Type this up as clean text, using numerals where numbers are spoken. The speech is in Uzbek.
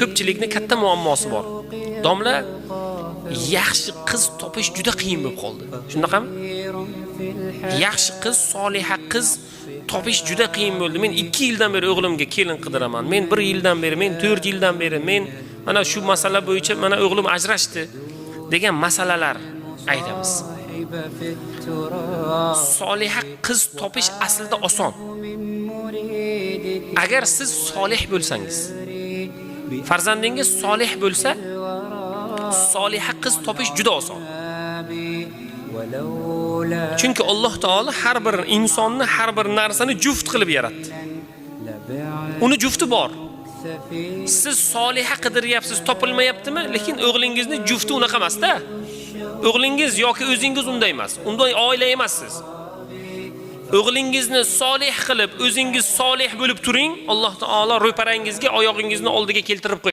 ko'pchilikning katta muammosi bor. Domla, yaxshi qiz topish juda qiyin bo'lib qoldi. Shundaqami? Yaxshi qiz, soliha qiz topish juda qiyin bo'ldi. Men 2 yildan beri o'g'limga kelin qidiraman. Men 1 yildan beri, men 4 yildan beri, men mana shu masala bo'yicha mana o'g'lim ajrashdi degan masalalar aytamiz. Soliha qiz topish aslida oson. Agar siz solih bo'lsangiz, farzandingiz solih bo'lsa, soliha qiz topish juda oson. Chunki Alloh taolo har bir insonni, har bir narsani juft qilib yaratdi. Uni jufti bor. Siz soliha qidiryapsiz, topilmayaptimi? Lekin o'g'lingizni jufti unaqa emas-da. O'g'lingiz yoki o'zingiz unday emas. Unday oila emassiz. O'g'lingizni solih qilib, o'zingiz solih bo'lib turing, Alloh taolo ro'parangizga oyog'ingizni oldiga keltirib qo'yadi.